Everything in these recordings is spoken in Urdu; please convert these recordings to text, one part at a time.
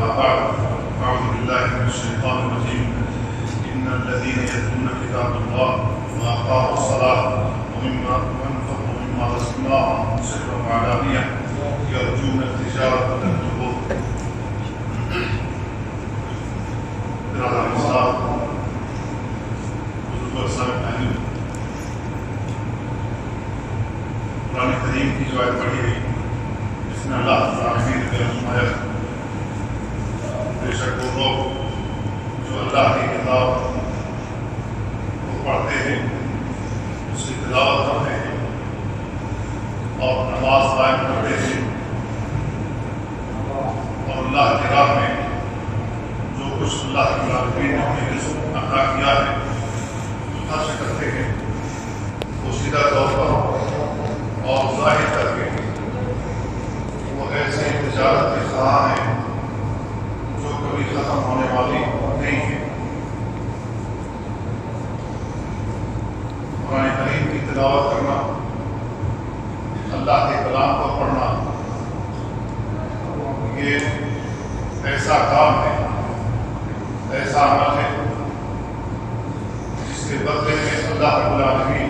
أما بعد أعوذ بالله من الشيطان الرجيم إن الذين يتلون كتاب الله وأقاموا الصلاة وأنفقوا مما رزقناهم سرا وعلانية يرجون التجارة لن تبور. برادر الإسلام بزرگ سامعین، قرآن کریم کی جو آیت پڑھی گئی جس میں اللہ تعالیٰ نے فرمایا بے شک وہ لوگ جو اللہ کی کتاب کو پڑھتے ہیں، اس کی تلاوت کرتے ہیں اور نماز قائم کرتے ہیں اور اللہ کی راہ میں جو کچھ اللہ کی العالمین نے اپنے رزق عطا کیا ہے خرچ کرتے ہیں، وہ سیدھا طور پر اور ظاہر کر کے وہ ایسے تجارت کے خواہاں ہیں جو کبھی ختم ہونے والی نہیں ہے۔ قرآن کریم کی تلاوت کرنا، اللہ کے کلام کو پڑھنا، یہ ایسا کام ہے، ایسا عمل ہے جس کے بدلے میں اللہ رب العالمین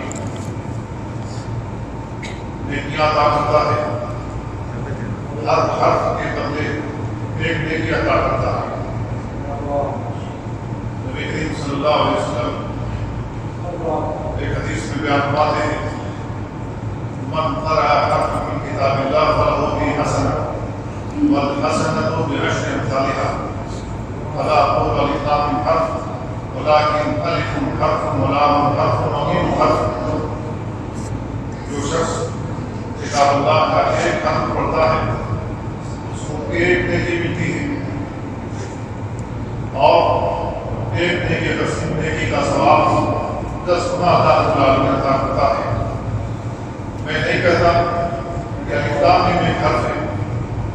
نیکیاں عطا کرتا ہے، ہر حرف کے بدلے ایک نیکی عطا کرتا ہے۔ نبی کریم صلی اللہ علیہ وسلم ایک حدیث میں بیان فرماتے ہیں من قرأ حرفا من کتاب اللہ فلہ بہ حسنۃ والحسنۃ بعشر امثالها فلا قول لقام حرف ولكن الف حرف ولام حرف ومیم حرف۔ جو شخص کتاب اللہ کا ایک حرف پڑھتا ہے اس کو ایک نیکی ملتی ہے اور ایک نیکی کا ثواب 10 گنا اللہ رب العالمین عطا کرتا ہے۔ میں نہیں کہتا کہ الف لام میم ایک حرف ہے،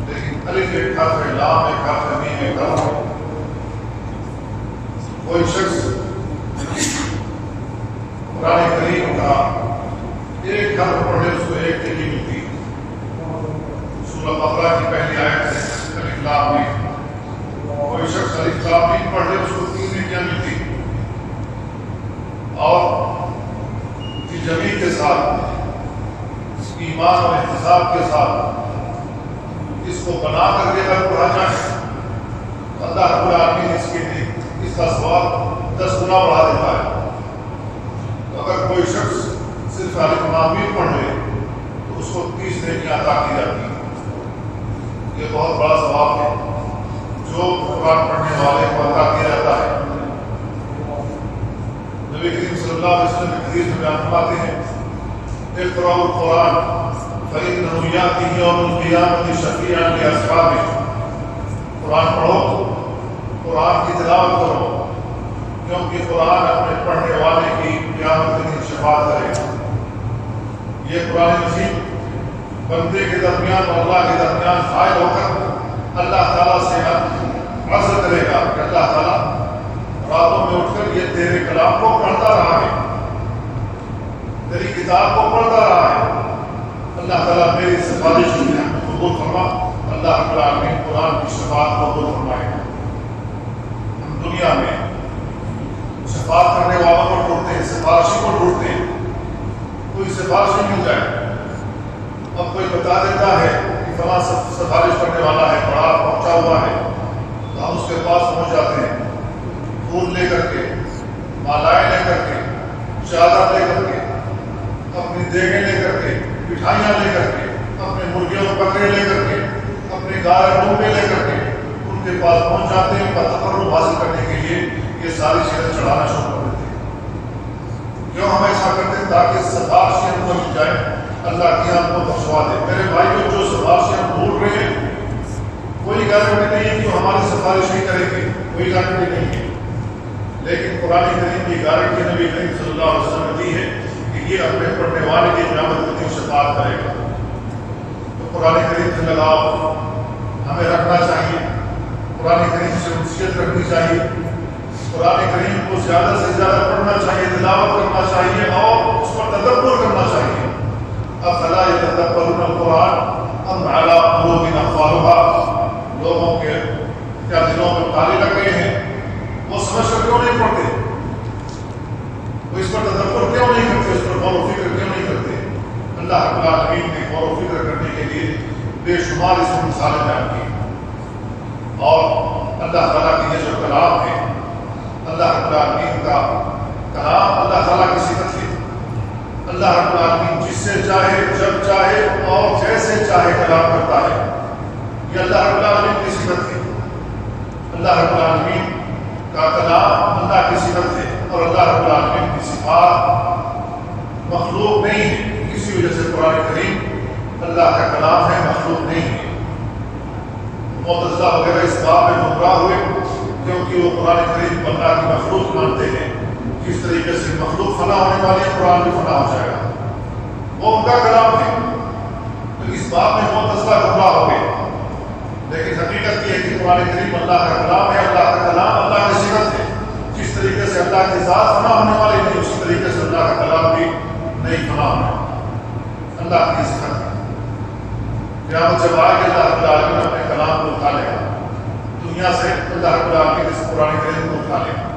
لیکن الف ایک حرف ہے، لام ایک حرف ہے، میم ایک حرف ہے۔ کوئی شخص قرآن کریم کا ایک حرف پڑھے اس کو ایک نیکی ملتی ہے۔ سورہ بقرہ کی پہلی آیت ہے الف لام میم، کوئی شخص الف لام میم پڑھ لے اس کو 3 نیکیاں ملتی ہیں۔ اور جمیل کے ساتھ ایمان اور احتساب کے ساتھ اس کو بنا کر کے اگر پڑھا جائے تو اللہ رب العالمین اس کا ثواب 10 گنا بڑھا دیتا ہے۔ تو اگر کوئی شخص صرف الف لام میم پڑھ لے تو اس کو 30 نیکیاں عطا کی جاتی ہیں۔ یہ بہت بڑا ثواب ہے جو قرآن پڑھنے والے کو عطا کیا جاتا ہے۔ نبی کریم صلی اللہ علیہ وسلم کی حدیث میں بیان فرماتے ہیں اقرأوا القرآن فإنه يأتي يوم القيامة شفيعا لأصحابه۔ قرآن پڑھو، قرآن کی تلاوت کرو، کیونکہ قرآن اپنے پڑھنے والے کی قیامت کے دن شفاعت کرے گا۔ یہ قرآن مجید بندے کے درمیان اور اللہ کے درمیان حائل ہو کر اللہ تعالیٰ سے عرض کرے گا کہ اللہ تعالیٰ راتوں میں اٹھ کر یہ تیرے کلام کو پڑھتا رہا ہے، تیری کتاب کو پڑھتا رہا ہے، اللہ تعالیٰ میری سفارش کی قبول فرما۔ اللہ رب العالمین قرآن کی شفاعت کو قبول فرمائے۔ ہم دنیا میں شفاعت کرنے والوں کو ڈھونڈتے ہیں، سفارشی کو ڈھونڈتے ہیں، کوئی سفارشی مل جائے۔ اب کوئی بتا دیتا ہے کہ فلاں سفارش کرنے والا ہے، بڑا پہنچا ہوا ہے، تو ہم اس کے پاس پہنچ جاتے ہیں، پھول لے کر کے، مالائیں لے کر کے، چادر لے کر کے، اپنی دیگیں لے کر کے، مٹھائیاں لے کر کے، اپنے مرغیوں اور بکرے لے کر کے، اپنے گائے ڈومے لے کر کے ان کے پاس پہنچ جاتے ہیں۔ کا تقرب حاصل کرنے کے لیے یہ ساری چیزیں چڑھانا شروع کر دیتے ہیں۔ کیوں ہم ایسا کرتے ہیں؟ تاکہ سفارشی ہم کو مل جائے، اللہ کی ہم کو بخشوا دے۔ میرے بھائیو، جو سفارشی ہم ڈھونڈ رہے ہیں کوئی گارنٹی نہیں ہے کہ وہ ہماری سفارش نہیں کرے گی، کوئی گارنٹی نہیں ہے، لیکن قرآن کریم کی گارنٹی نبی کریم صلی اللہ علیہ وسلم نے دی ہے کہ یہ اپنے پڑھنے والے کی قیامت کے دن شفاعت کرے گا۔ تو قرآن کریم سے لگاؤ ہمیں رکھنا چاہیے، قرآن کریم سے انسیت رکھنی چاہیے، قرآن کریم کو زیادہ سے زیادہ پڑھنا چاہیے، تلاوت کرنا چاہیے اور اس پر تدبر کرنا چاہیے۔ افلا یتدبرون القرآن ام علی قلوب اقفالها، لوگوں کے کیا مثالیں بیان کی. اور اللہ تعالیٰ کی یہ جو کلام ہے، اللہ رب العالمین کا کلام اللہ تعالیٰ کی صفت ہے. اللہ رب العالمین جس سے چاہے، جب چاہے اور جیسے چاہے کلام کرتا ہے. یہ اللہ رب العالمین کی صفت ہے. اللہ رب العالمین کا کلام اللہ کی صفت ہے، اور اللہ رب العالمین کی صفات مخلوق نہیں ہے. اسی وجہ سے قرآن کریم اللہ کا کلام ہے، مخلوق نہیں ہے. معتزلہ وغیرہ اس بات میں گمراہ ہوئے کیونکہ وہ قرآن کریم کو اللہ کی مخلوق مانتے ہیں. کس طریقے سے مخلوق فنا ہونے والی ہے، قرآن بھی فنا ہو جائے گا، وہ ان کا کلام ہے. تو اس بات میں معتزلہ گمراہ ہو گئے. لیکن حقیقت یہ ہے کہ قرآن کریم اللہ کا کلام ہے. اللہ کا کلام اللہ کی صفت ہے. جس طریقے سے اللہ کی ذات فنا ہونے والی نہیں، اسی طریقے سے اللہ کا کلام بھی نہیں فنا ہونے والا. اللہ کی صفت ہے. قیامت جب آئے گی اللہ رب العالمین اپنے کلام کو اٹھا لے گا دنیا سے. اللہ رب العالمین اس قرآن کریم کو اٹھا لے گا.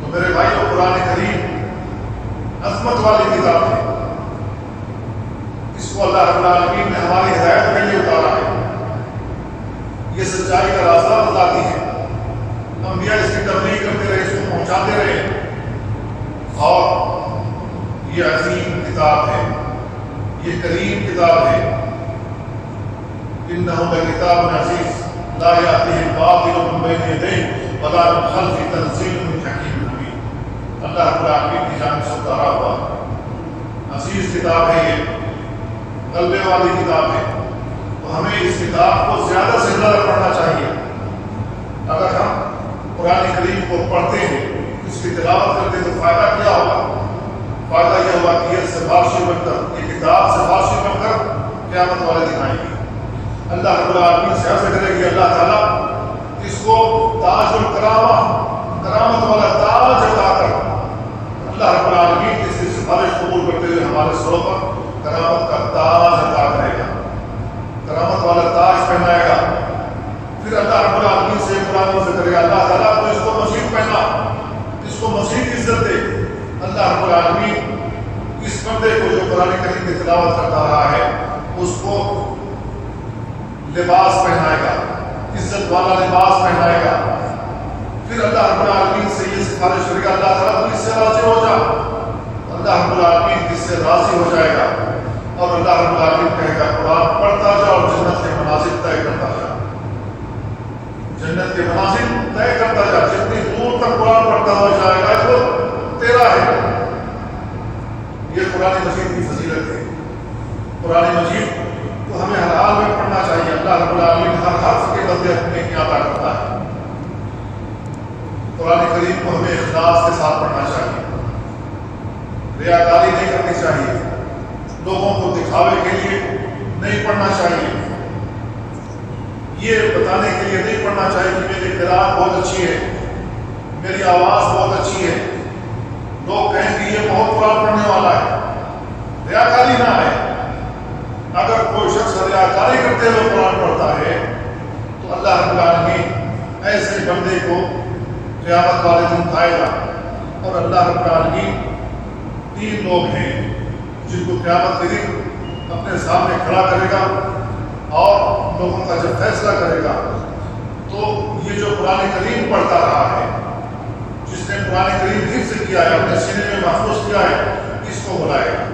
تو میرے بھائیو، قرآن کریم عظمت والی کتاب ہے. اس کو اللہ رب العالمین نے ہماری ہدایت کے لیے اتارا ہے. یہ سچائی کا راستہ بتاتی ہے. انبیاء اس کی تبلیغ کرتے رہے، اس کو پہنچاتے رہے. اور یہ عظیم کتاب ہے، یہ کریم کتاب ہے. انہ لکتاب عزیز لا یأتیہ الباطل من بین یدیہ ولا من خلفہ تنزیل من حکیم حمید. اللہ رب العالمین کی جانب سے اتارا ہوا عزیز کتاب ہے. یہ غلبے والی کتاب ہے. تو ہمیں اس کتاب کو زیادہ سے زیادہ پڑھنا چاہیے. اگر ہم قرآن کریم کو پڑھتے ہیں، اس کی تلاوت کرتے ہیں، تو فائدہ کیا ہوگا؟ فائدہ یہ ہوگا کہ یہ سفارشی بن کر، یہ کتاب سفارشی بن کر قیامت والے دن آئے گی. اللہ رب العالمین سے عرض کرے گی اللہ تعالیٰ اس کو تاج الکرامہ، کرامت والا تاج عطا کر. اللہ رب العالمین اس کی سفارش قبول کرتے ہوئے ہمارے سروں پر کرامت کا تاج عطا کرے گا، کرامت والا تاج پہنائے گا. پھر اللہ رب العالمین سے قرآن سے کرے گا اللہ تعالیٰ تو اس کو مزید پہنا، اس کو مزید عزت دے. اللہ رب العالمین اس بندے کو جو قرآن کریم کی تلاوت کرتا رہا ہے اس کو لباس پہنائے گا، عزت والا لباس پہنائے گا. پھر اللہ رب العالمین سے یہ سفارش کرے گا اللہ تعالیٰ تو اس سے راضی ہو جا. اللہ رب العالمین اس سے راضی ہو جائے گا اور اللہ رب العالمین کہے گا قرآن پڑھتا جا اور جنت کے منازل طے کرتا جا. جنت کے منازل طے کرتا جا. جتنی دور تک قرآن پڑھتا ہوا جائے گا وہ تیرا ہے. یہ قرآن مجید کی فضیلت ہے. قرآن مجید تو ہمیں ہر حال میں پڑھنا چاہیے. اللہ رب العالمین ہر حرف کے بدلے اپنے کی عطا کرتا ہے. قرآن کریم کو ہمیں اخلاص کے ساتھ پڑھنا چاہیے. ریاکاری نہیں کرنی چاہیے. لوگوں کو دکھاوے کے لیے نہیں پڑھنا چاہیے. یہ بتانے کے لیے نہیں پڑھنا چاہیے کہ میری قرآن بہت اچھی ہے، میری آواز بہت اچھی ہے. لوگ کہیں کہ یہ بہت قرآن پڑھنے والا ہے. ریاکاری نہ آئے. اگر کوئی شخص ریاکاری کرتے ہوئے قرآن پڑھتا ہے تو اللہ رب العالمین ایسے بندے کو قیامت والے دن اٹھائے گا. اور اللہ رب العالمین 3 لوگ ہیں جن کو قیامت کے دن اپنے سامنے کھڑا کرے گا اور لوگوں کا جب فیصلہ کرے گا تو یہ جو قرآن کریم پڑھتا رہا ہے، جس نے قرآن کریم حفظ کیا ہے، اپنے سینے میں محفوظ کیا ہے، اس کو بلائے گا.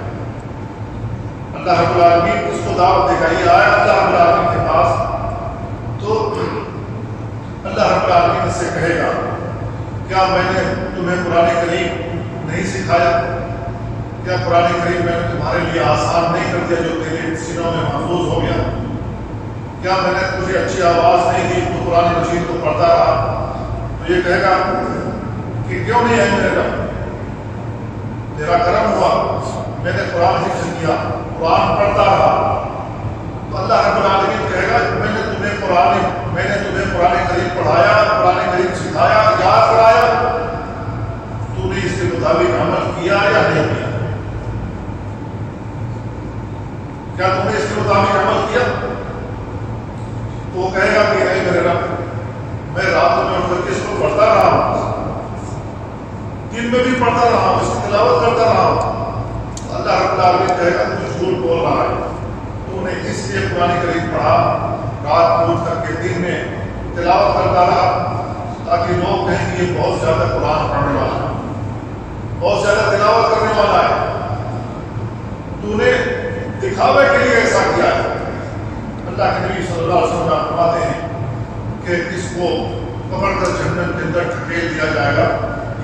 اللہ رب العالمین اس کو دعوت دے گا. یہ آیا اللہ رب العالمین کے پاس تو اللہ رب العالمین سے کہے گا کیا میں نے تمہیں قرآن کریم نہیں سکھایا؟ کیا قرآن کریم میں نے تمہارے لیے آسان نہیں کر دیا جو تیرے سینوں میں محفوظ ہو گیا؟ کیا میں نے تجھے اچھی آواز نہیں دی تو قرآن مجید کو پڑھتا رہا؟ تو یہ کہے گا کہ کیوں نہیں ہے میرے رب، تیرا کرم ہوا، میں نے قرآن حفظ کیا، قرآن پڑھتا رہا. تو اللہ رب العالمین کہے گا میں نے تمہیں قرآن کریم پڑھایا، قرآن کریم سکھایا، یاد کرایا، تو نے اس کے مطابق عمل کیا یا نہیں کیا؟ کیا تم نے اس کے مطابق عمل کیا؟ تو وہ کہے گا کہ اے میرے رب، میں رات میں اٹھ کر کے اس کو پڑھتا رہا ہوں، دن میں بھی پڑھتا رہا ہوں، اس کی تلاوت کرتا رہا ہوں. اللہ رب العالمین کہے گا تو جھوٹ بول رہا ہے، تو نے اس لیے قرآن کریم پڑھا رات کو اٹھ کر کے دن میں تلاوت کرتا رہا تاکہ لوگ کہیں کہ یہ بہت زیادہ قرآن پڑھنے والا ہے، بہت زیادہ تلاوت کرنے والا ہے، تو نے دکھاوے کے لیے ایسا کیا ہے۔ اللہ کے نبی صلی اللہ علیہ وسلم فرماتے ہیں کہ اس کو پکڑ کر جہنم کے اندر ڈھکیل دیا جائے گا،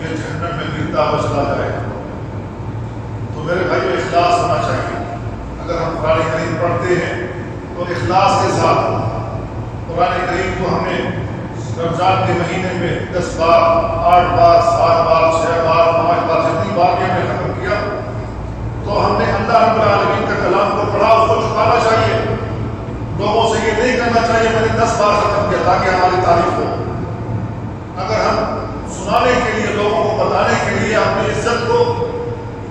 یہ جہنم میں گرتا ہوا چلا جائے گا۔ تو میرے بھائی اخلاص ہونا چاہیے۔ اگر ہم قرآن کریم پڑھتے ہیں تو اخلاص کے ساتھ قرآن کریم کو ہمیں رمضان کے مہینے میں 10 بار، 8 بار، 7 بار، 6 بار، 5 بار، جتنی بار بھی ہم نے ختم کیا تو ہم نے اللہ رب العالمین کا کلام کو پڑھا، اس کو چھپانا چاہیے۔ لوگوں سے یہ نہیں کرنا چاہیے میں نے 10 بار ختم کیا تاکہ ہماری تعریف ہو۔ اگر ہم سنانے کے لیے، لوگوں کو بتانے کے لیے، اپنی عزت کو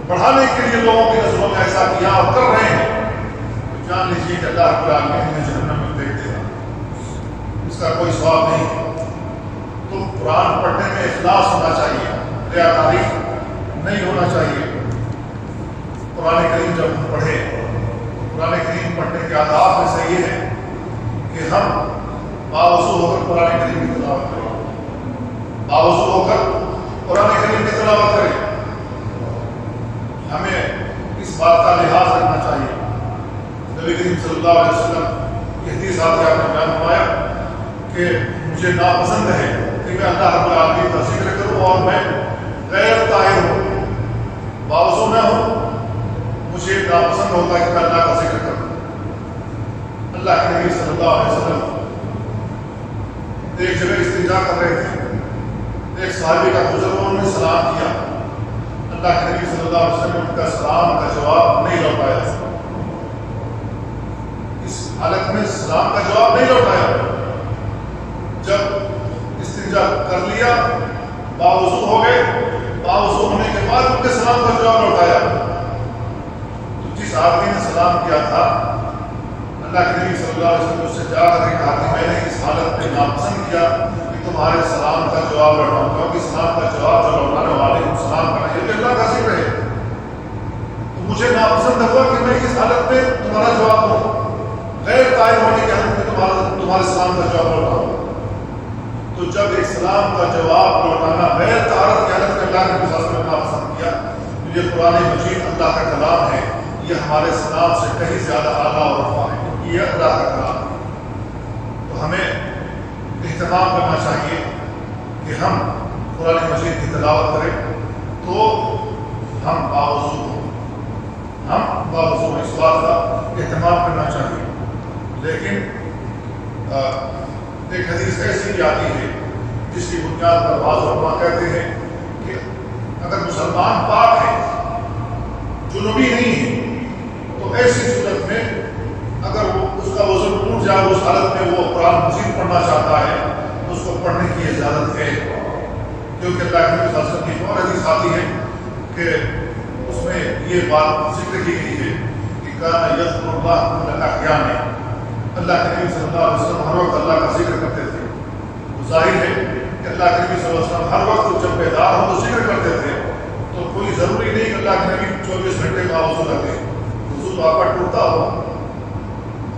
بڑھانے کے لیے لوگوں کی نظروں میں ایسا کیا اور کر رہے ہیں تو جان لیجیے کہ اللہ رب العالمین ہمیں جہنم میں پھینک دے گا، اس کا کوئی ثواب نہیں ہے۔ تو قرآن پڑھنے میں اخلاص ہونا چاہیے، ریا تعریف نہیں ہونا چاہیے۔ قرآن کریم جب ہم پڑھیں، قرآن کریم پڑھنے کے آداب میں سے یہ ہے کہ ہم باوضو ہو کر قرآن کریم کی تلاوت کریں، باوضو ہو کر قرآن کریم کی تلاوت کریں۔ ہمیں اس بات کا لحاظ رکھنا چاہیے۔ نبی کریم صلی اللہ علیہ وسلم یہ حدیث آپ نے بیان فرمایا کہ مجھے ناپسند ہے کہ میں اللہ رب العالمین کا ذکر کروں اور میں غیر طاہر ہوں، باوضو میں ہوں، مجھے ناپسند ہوتا ہے کہ میں اللہ کا ذکر کروں۔ اللہ کے نبی صلی اللہ علیہ وسلم ایک جگہ استنجا کر رہے تھے، ایک صحابی کا گزر ہوا، انہوں نے سلام کیا، اللہ کے نبی صلی اللہ علیہ وسلم ان کا سلام کا جواب نہیں لوٹایا، اس حالت میں سلام کا جواب نہیں لوٹایا۔ جب استنجا کر لیا، باوضو ہو گئے، باوضو ہونے کے بعد ان کے سلام کا جواب لوٹایا۔ تو جس آدمی نے سلام کیا تھا، اللہ کے نبی صلی اللہ علیہ وسلم اس سے جا کر کے کہا کہ میں نے اس حالت میں ناپسند کیا کہ تمہارے سلام کا جواب لوٹاؤں، کیونکہ سلام کا جواب جو لوٹانے والے سلام کرنا یہ بھی اللہ کا ذکر ہے، تو مجھے ناپسند ہوا کہ میں اس حالت میں تمہارا جواب دوں، غیر طاہر ہونے کے حالت میں تمہارے سلام کا جواب لوٹاؤں۔ تو جب ایک سلام کا جواب لوٹانا غیر طہارت کی حالت میں اللہ کے نبی نے ناپسند کیا، تو یہ قرآن مجید اللہ کا کلام ہے، یہ ہمارے سلام سے کہیں زیادہ اعلیٰ اور رفع ہے، یہ اللہ کا کلام ہے۔ تو ہمیں اہتمام کرنا چاہیے کہ ہم قرآن مجید کی تلاوت کریں تو ہم باوضو ہوں، ہم باوضو ہیں، اس بات کا اہتمام کرنا چاہیے۔ لیکن ایک حدیث ایسی بھی آتی ہے جس کی بنیاد پر بعض علماء کہتے ہیں کہ اگر مسلمان پاک ہے، جنوبی نہیں ہے، تو ایسی صورت میں اگر وہ اس کا وضو ٹوٹ جائے، اس حالت میں وہ قرآن مجید پڑھنا چاہتا ہے تو اس کو پڑھنے کی اجازت ہے، کیونکہ اللہ کے نبی صلی اللہ علیہ وسلم کی اور حدیث آتی ہے کہ اس میں یہ بات ذکر کی گئی ہے کہ کان یذکر اللہ کل احیان، اللہ کے نبی صلی اللہ علیہ وسلم ہر وقت اللہ کا ذکر کرتے تھے۔ تو ظاہر ہے کہ اللہ کے نبی صلی اللہ علیہ وسلم ہر وقت جب بیدار ہو تو ذکر کرتے تھے، تو کوئی ضروری نہیں کہ اللہ کے نبی 24 گھنٹے کا وضو کرتے، وضو تو آپ کا ٹوٹتا ہو۔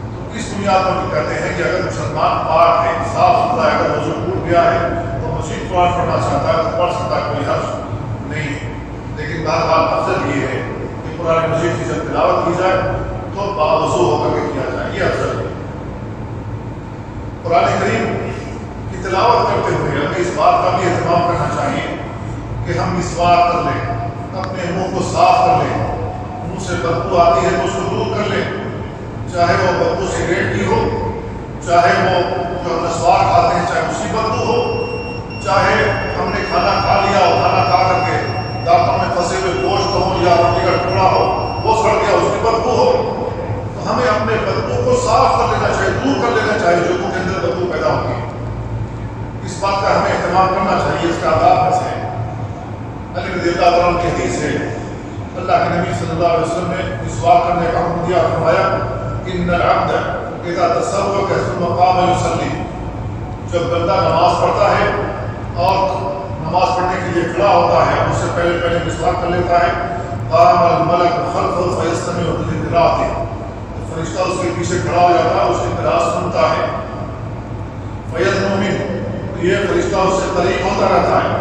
تو اس بنیاد پر کہتے ہیں کہ اگر مسلمان پاک ہے، صاف ستھرا ہے، اگر وضو ٹوٹ گیا ہے تو مزید قرآن پڑھنا چاہتا ہے تو پڑھ سکتا ہے، کوئی حرج نہیں ہے۔ لیکن بہرحال افضل یہ ہے کہ قرآن مجید کی جب تلاوت کی جائے تو باوضو ہو کر کے کیا جائے، یہ افضل ہے۔ قرآن کریم کی تلاوت کرتے ہوئے ہمیں اس بات کا بھی اہتمام کرنا چاہیے کہ ہم مسواک کر لیں، اپنے منہ کو صاف کر لیں، منہ سے بدبو آتی ہے تو اس کو دور کر لیں، چاہے وہ بدبو سگریٹ کی ہو، چاہے وہ جو نسوار کھاتے ہیں چاہے اس کی بدبو ہو، چاہے ہم نے کھانا کھا لیا اور کھانا کھا کر کے دانتوں میں پھنسے ہوئے گوشت ہو یا روٹی کا ٹکڑا ہو وہ سڑ گیا، اس کی بدبو ہو، تو ہمیں اپنے بدبو کو صاف کر لینا چاہیے، دور کر لینا چاہیے جو کے اندر بدبو پیدا ہوگی۔ اس بات کا ہمیں اہتمام کرنا چاہیے، اس کا آداب میں سے علی رضی اللہ عنہ کی حدیث ہے، اللہ کے نبی صلی اللہ علیہ وسلم نے مسواک کرنے کا حکم دیا، فرمایا ان العبد اذا تسوق ثم قام يصلي، جب بندہ نماز پڑھتا ہے اور نماز پڑھنے کے لیے کھڑا ہوتا ہے، اس سے پہلے مسواک کر لیتا ہے، قام الملک خلفه فيستمع لقراءته، فرشتہ اس کے پیچھے کھڑا ہو جاتا ہے، اس کی قراءت سنتا ہے، یہ فرشتہ اس سے قریب ہوتا رہتا ہے،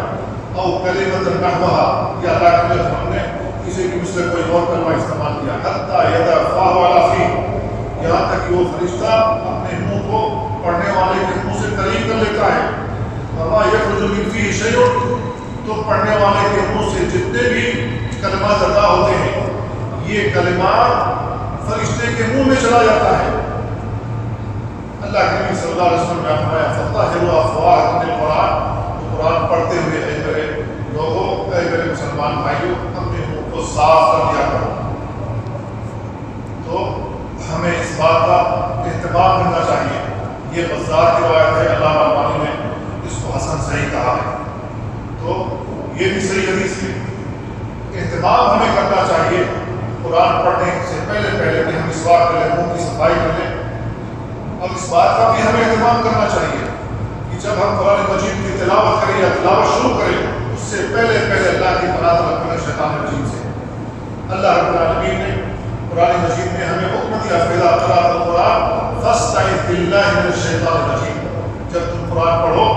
اور کلمۃ نحوہا، یا اللہ کے لیے ہم نے کسی کی مثل کوئی اور کلمہ استعمال کیا، حتی یدفعہ علی فیہ، یہاں تک کہ وہ فرشتہ اپنے منہ کو پڑھنے والے کے منہ سے قریب کر لیتا ہے، وما یخرج من فیہ شیء، تو پڑھنے والے کے منہ سے جتنے بھی کلمات ادا ہوتے ہیں یہ کلمات فرشتے کے منہ میں چلا جاتا ہے۔ اللہ کے نبی صلی اللہ علیہ وسلم نے فرمایا فطہروا افواہکم بالقرآن، تو قرآن پڑھتے ہوئے اے میرے لوگوں، اے میرے مسلمان بھائیوں، اپنے منہ کو صاف کر دیا کرو۔ تو ہمیں اس بات کا اہتمام کرنا چاہیے، یہ بزار کی روایت ہے، علامہ البانی نے اس کو حسن صحیح کہا ہے، تو یہ بھی صحیح حدیث ہے۔ اہتمام ہمیں کرنا چاہیے قرآن پڑھنے سے پہلے کہ ہم مسواک کر لیں، منہ کی صفائی کر لیں، اور اس بات کا بھی ہمیں اہتمام کرنا چاہیے کہ جب ہم قرآن مجید کی تلاوت کریں یا تلاوت شروع کریں اس سے پہلے اللہ کی پناہ طلب کریں شیطان الرجیم سے۔ اللہ رب العالمین نے قرآن مجید میں ہمیں حکم دیا فَإِذَا قَرَأْتَ الْقُرْآنَ فَاسْتَعِذْ بِاللَّهِ مِنَ الشَّيْطَانِ الرَّجِيمِ، جب تم قرآن پڑھو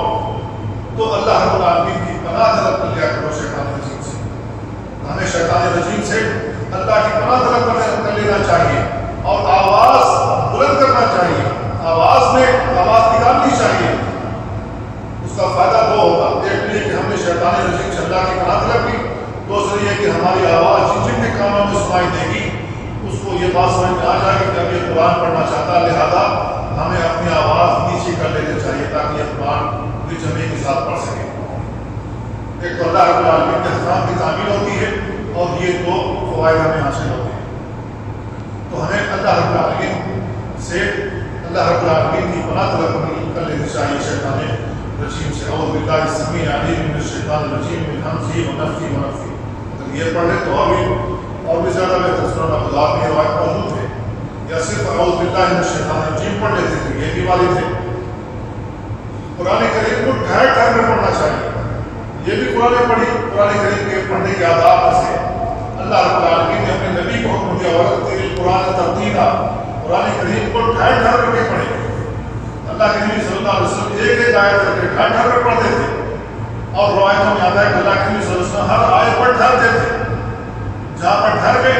تو اللہ رب العالمین کی پناہ طلب کر لیا کرو شیطان الرجیم سے۔ ہمیں شیطان الرجیم سے اللہ کی پناہ طلب کر لینا چاہیے، اور آواز بلند کرنا چاہیے، آواز نکالنی چاہیے۔ اس کا فائدہ دو ہوگا، ایک یہ کہ ہم نے شیطان رجیم سے اللہ کی پناہ طلب کی، دوسری یہ کہ ہماری آواز جن کے کانوں میں سنائی دے گی اس کو یہ بات سمجھ میں آ جائے گی کہ اب یہ قرآن پڑھنا چاہتا ہے، لہذا ہمیں اپنی آواز نیچے کر لینی چاہیے تاکہ یہ قرآن بھی جمعے کے ساتھ پڑھ سکے۔ ایک تو اللہ رب العالمین کے احکام کی تعمیل ہوتی ہے، اور یہ دو فوائد ہمیں حاصل ہوتے ہیں۔ تو ہمیں اللہ رب العالمین سے اللہ رب العالمین کی پناہ طلب کر لینی چاہیے شیطان رجیم سے۔ اعوذ باللہ السمیع العلیم من الشیطان الرجیم من ہمزہ ونفخہ ونفثہ، اگر یہ پڑھ لیں تو اور بھی زیادہ بہتر۔ سنن ابو داؤد میں روایت موجود ہے، یا صرف اعوذ باللہ من الشیطان الرجیم پڑھ لیتے تھے، یہ بھی والد ہے۔ قرآن کریم کو ٹھہر ٹھہر کر پڑھنا چاہیے، یہ بھی قرآن کریم کے پڑھنے کے آداب میں سے۔ اللہ رب العالمین نے اپنے نبی کو حکم دیا وَرَتِّلِ الْقُرْآنَ تَرْتِیلًا، قرآن کریم کو ٹھہر ٹھہر کر کے پڑھیں۔ اللہ کے نبی صلی اللہ علیہ وسلم ایک آیت کر کے ٹھہر ٹھہر کر پڑھتے تھے، اور روایتوں میں آتا ہے کہ اللہ کے نبی صلی اللہ علیہ وسلم ہر آیت پر ٹھہرتے تھے، جہاں پر ٹھہر گئے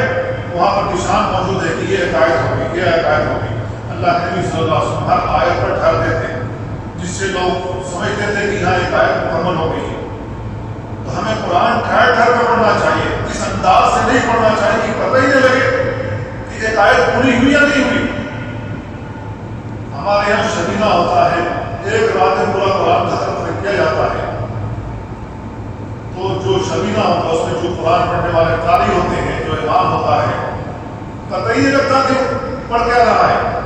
وہاں پر نشان موجود ہے کہ یہ ایک آیت ہوگی، یہ ایک آیت ہوگی۔ اللہ کے نبی صلی اللہ علیہ وسلم ہر آیت پر ٹھہرتے تھے، جس سے لوگ سمجھتے تھے کہ یہاں ایک آیت مکمل ہو گئی ہے۔ تو ہمیں قرآن ٹھہر ٹھہر کر پڑھنا چاہیے، اس انداز سے نہیں پڑھنا چاہیے کہ پتہ ہی نہ لگے کہ ایک آیت پوری ہوئی یا نہیں ہوئی۔ ہمارے یہاں شبینہ ہوتا ہے، ایک رات میں پورا قرآن ختم کیا جاتا ہے، تو جو شبینہ ہوتا ہے اس میں جو قرآن پڑھنے والے قاری ہوتے ہیں، جو امام ہوتا ہے، پتہ ہی نہیں لگتا کہ پڑھ کیا رہا ہے،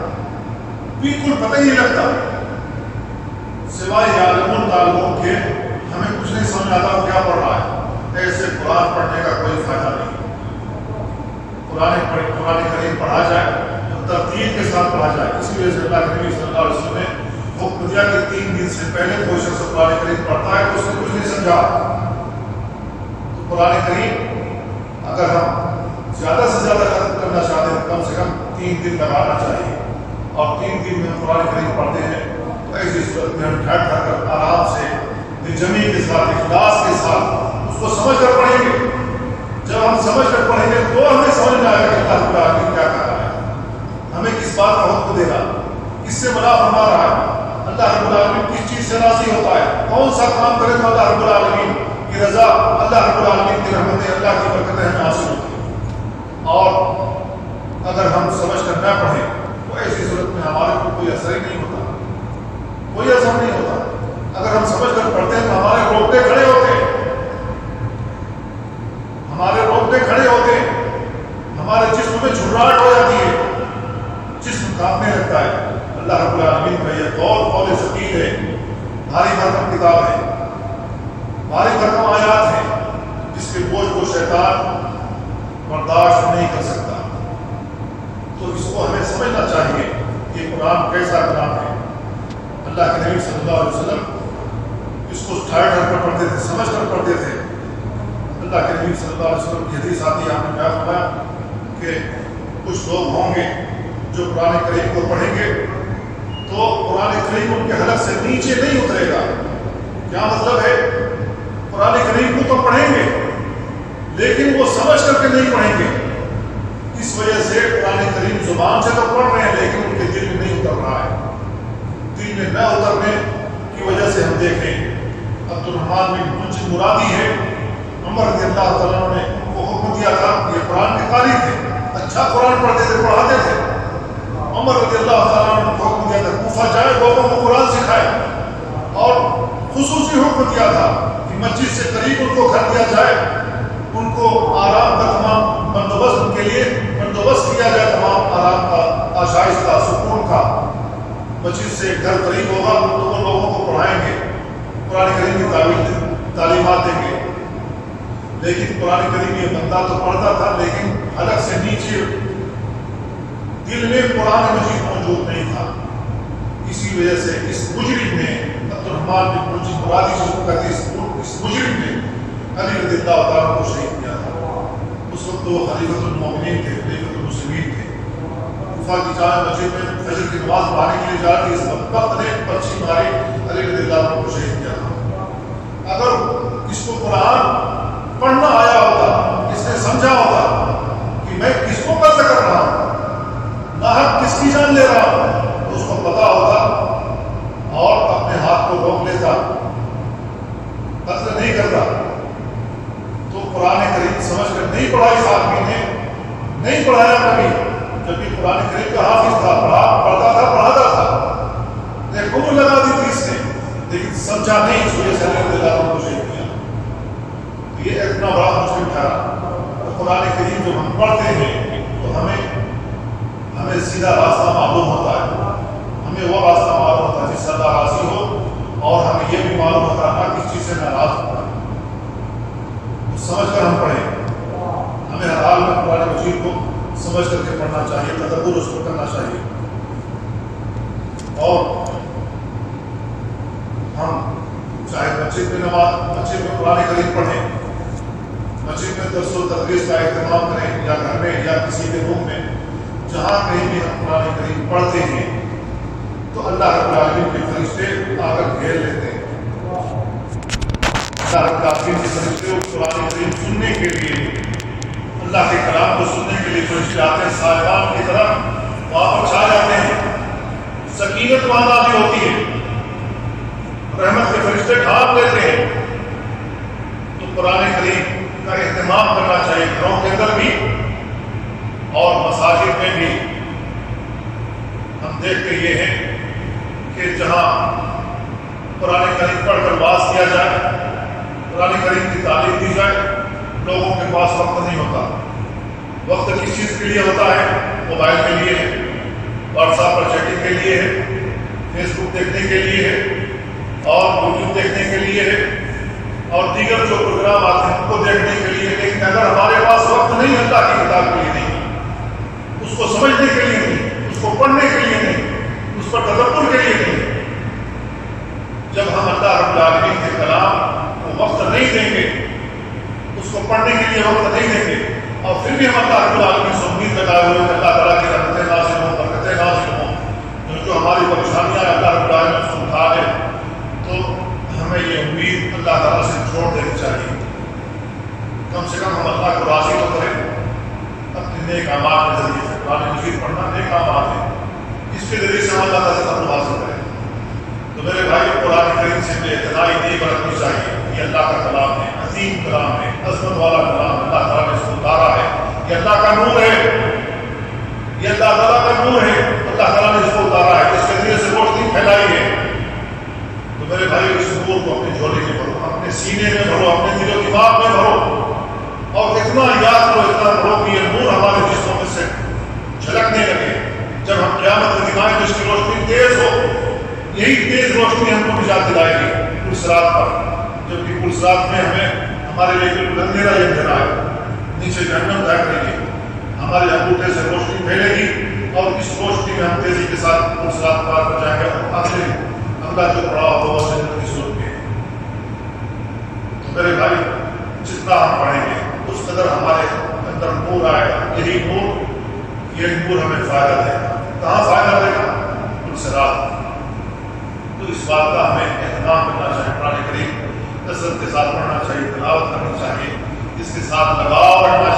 بالکل پتہ ہی نہیں لگتا، سوائے یعلمون تعلمون کے ہمیں کچھ نہیں سمجھ آتا وہ کیا پڑھ رہا ہے۔ ایسے قرآن پڑھنے کا کوئی فائدہ نہیں۔ قرآن کریم پڑھا جائے تو ترتیب کے ساتھ پڑھا جائے۔ اس لیے سے اللہ کے نبی صلی اللہ علیہ وسلم نے حکم دیا کہ 3 دن سے پہلے کوئی شخص قرآن کریم پڑھتا ہے تو اس نے کچھ نہیں سمجھا۔ تو قرآن کریم اگر ہم زیادہ سے زیادہ ختم کرنا چاہتے ہیں کم سے کم 3 دن لگانا چاہیے، اور 3 دن میں ہم قرآن کریم پڑھتے ہیں تو ایسی صورت میں ہم ٹھہر ٹھہر کر آرام سے جمی کے ساتھ اخلاص کے ساتھ اس کو سمجھ کر پڑھیں گے۔ جب ہم سمجھ کر پڑھیں گے تو ہمیں سمجھ میں آئے گا کہ اللہ رب العالمین کیا کر رہا ہے، ہمیں کس بات کا حکم دے رہا، کس سے منع فرما رہا ہے، اللہ رب العالمین کس چیز سے راضی ہوتا ہے، کون سا کام کرے تو اللہ رب العالمین کی رضا، اللہ رب العالمین کی رحمتیں، اللہ کی برکتیں ہمیں حاصل ہوتی ہیں۔ اور اگر ہم سمجھ کر نہ پڑھیں تو ایسی صورت میں ہمارے کو کوئی اثر ہی نہیں ہوتا، کوئی اثر نہیں ہوتا۔ اگر ہم سمجھ کر پڑھتے ہیں تو ہمارے روکتے کھڑے ہوتے ہیں، ہمارے روکتے کھڑے ہوتے ہیں، ہمارے جسم میں جھرراہٹ ہو جاتی ہے، جسم کانپنے لگتا ہے۔ اللہ رب العالمین کا یہ قول ثقیل ہے، بھاری بھرکم کتاب ہے، بھاری بھرکم آیات ہیں، جس کے بوجھ کو شیطان برداشت نہیں کر سکتا۔ تو اس کو ہمیں سمجھنا چاہیے کہ قرآن کیسا کلام ہے۔ اللہ کے نبی صلی اللہ علیہ وسلم اس کو ٹھہر ٹھہر کر پڑھتے تھے، سمجھ کر پڑھتے تھے۔ اللہ کے نبی صلی اللہ علیہ وسلم کی حدیث آتی ہے، آپ نے بیان فرمایا کہ کچھ لوگ ہوں گے جو قرآن کریم کو پڑھیں گے تو قرآن کریم ان کے حلق سے نیچے نہیں اترے گا، کیا مطلب ہے؟ قرآن کریم کو تو پڑھیں گے لیکن وہ سمجھ کر کے نہیں پڑھیں گے. اس وجہ سے قرآن کریم زبان سے تو پڑھ رہے ہیں لیکن ان کے دل میں نہیں اتر رہا ہے. دل میں نہ اترنے کی وجہ سے ہم دیکھیں عبد الرحمن بن منجد مرادی ہے، عمر رضی اللہ تعالیٰ نے ان کو حکم دیا تھا. یہ قرآن کے قاری تھے، اچھا قرآن پڑھتے تھے، پڑھاتے تھے. عمر رضی اللہ تعالیٰ نے ان کو حکم دیا تھا کوفہ جائے، لوگوں کو قرآن سکھائے، اور خصوصی حکم دیا تھا کہ مسجد سے قریب ان کو گھر دیا جائے، ان کو آرام کا تمام بندوبست ان کے لیے بندوبست کیا جائے، تمام آرام کا، آشائش کا، سکون کا. مسجد سے گھر قریب ہوگا تو وہ لوگوں کو پڑھائیں گے، قرآن کریم کی تعلیمات دیں گے. لیکن قرآن کریم یہ بندہ تو پڑھتا تھا لیکن حلق سے نیچے دل میں قرآن مجید موجود نہیں تھا. اسی وجہ سے اس مجرم نے عبد الرحمن بن منجد مرادی جس کو کہتے ہیں، اس مجرم نے علی رضی اللہ تعالیٰ کو شہید کیا تھا. اس وقت وہ خلیفۃ المومنین تھے، خلیفۃ المسلمین تھے. کوفہ کی جامع مسجد میں فجر کی نماز پڑھانے کے لیے جا رہی اس وقت نے پرچی ماری، علی رضی اللہ عنہ کو شہید کیا تھا. اگر اس کو قرآن پڑھنا آیا ہوتا، اس نے سمجھا ہوتا کہ میں کس کو قتل کر رہا ہوں، ناحق کس کی جان لے رہا ہوں، تو اس کو پتا ہوتا اور اپنے ہاتھ کو روک لیتا، قتل نہیں کرتا. تو قرآن کریم سمجھ کر نہیں پڑھا اس آدمی نے، نہیں پڑھایا کبھی، جبکہ قرآن کریم کا حافظ تھا، پڑھتا تھا، پڑھاتا تھا، حکم لگا دی تھی اس نے، لیکن سمجھا نہیں، اس وجہ سے اللہ تعالیٰ کو شہید کیا. یہ اتنا بڑا مسلم ٹھہرا. قرآن کریم جب ہم پڑھتے ہیں تو ہمیں سیدھا راستہ معلوم ہوتا ہے، ہمیں وہ راستہ معلوم ہوتا ہے جس سے اللہ راضی ہو، اور ہمیں یہ بھی معلوم ہوتا ہے کس چیز سے ناراض ہوتا ہے. سمجھ کر ہم پڑھیں. ہمیں ہر حال میں قرآن مجید کو سمجھ کر کے پڑھنا چاہیے، تدبر اس کو کرنا چاہیے. اور ہم چاہے مسجد میں قرآن کریم پڑھیں، مسجد میں درس و تدریس کا اہتمام کریں، یا گھر میں یا کسی کے روم میں، جہاں کہیں بھی ہم قرآن کریم پڑھتے ہیں تو اللہ رب العالمین کے فرشتے آ کر گھیر لیتے ہیں. اللہ رب العالمین کے فرشتے قرآن کریم سننے کے لیے، اللہ کے کلام کو سننے کے لیے فرشتے آتے ہیں، صاحبان کی طرف وہاں پر چھا جاتے ہیں. سکینت وہاں نازل ہوتی ہے، رحمت کے فرشتے ڈھانپ لیتے ہیں. تو قرآن کریم کا اہتمام کرنا چاہیے، گھروں کے اندر بھی اور مساجد میں بھی. ہم دیکھتے یہ ہیں کہ جہاں قرآن کریم پڑھ کر واعظ کیا جائے، قرآن کریم کی تعلیم دی جائے، لوگوں کے پاس وقت نہیں ہوتا. وقت کس چیز کے لیے ہوتا ہے؟ موبائل کے لیے ہے، واٹس ایپ پر چیٹنگ کے لیے ہے، فیس بک دیکھنے کے لیے ہے، اور یوٹیوب دیکھنے کے لیے ہے، اور دیگر جو پروگرام آتے ہیں ان کو دیکھنے کے لیے. لیکن اگر ہمارے پاس وقت نہیں اللہ کی کتاب کے لیے نہیں، اس کو سمجھنے کے لیے نہیں، اس کو پڑھنے کے لیے نہیں، اس پر تدبر کے لیے نہیں، جب ہم اللہ رب العالمین کے کلام کو وقت نہیں دیں گے، اس کو پڑھنے کے لیے وقت نہیں دیں گے، اور پھر بھی ہم اللہ رب العالمین سے امید لگائے ہوئے کہ اللہ تعالیٰ کی رحمتیں نازل ہوں، برکتیں نازل ہوں، جو ہماری پریشانیاں اللہ رب العالمین سے اٹھا لے، تو ہمیں یہ امید اللہ تعالیٰ سے چھوڑ دینی چاہیے. کم سے کم ہم اللہ کو راضی تو کریں اپنے نیک اعمال کے ذریعے سے. قرآن مجید پڑھنا نیک اعمال ہے، اس کے ذریعے سے ہم اللہ تعالیٰ سے قرب حاصل کریں. تو میرے بھائی، قرآن کریم سے بے اعتنائی نہیں برتنی چاہیے. یہ اللہ کا کلام ہے، عظیم کلام ہے، عظمت والا کلام ہے. اللہ تعالیٰ نے اس کو اتارا ہے، یہ اللہ کا نور ہے، یہ اللہ تعالیٰ کا نور ہے. اللہ تعالیٰ نے اس کو اتارا ہے، اس کے ذریعے سے روشنی پھیلائی ہے. تو میرے بھائی، اس نور کو اپنی جھولی میں بھرو، اپنے سینے میں بھرو، اپنے دل و دماغ میں بھرو، اور اتنا یاد کرو، اتنا بھرو کہ یہ نور ہمارے جسموں میں سے جھلکنے لگے. جب ہم قیامت کے دن آئیں تو اس کی روشنی تیز ہو، یہی تیز روشنی ہم کو نجات دلائے گی پلسرات پر. جبکہ پلسرات میں ہمارے لیے بالکل اندھیرا ہی اندھیرا ہے، نیچے جہنم ڈھک رہی ہے. ہمارے انگوٹھے سے روشنی پھیلے گی، اور اس روشنی میں ہم تیزی کے ساتھ پلسرات پار کر جائیں گے. اور آخری اگلا جو پڑاؤ ہوگا وہ جنت کی صورت میں. تو میرے بھائی، جتنا ہم پڑھیں گے اس قدر ہمارے اندر نور آئے گا. یہی نور ہمیں فائدہ دے گا. کہاں فائدہ دے گا؟ پلسرات. تو اس بات کا ہمیں اہتمام کرنا چاہیے۔ قرآن کریم کثرت کے ساتھ پڑھنا چاہیے، تلاوت کرنی چاہیے، اس کے ساتھ لگاؤ رکھنا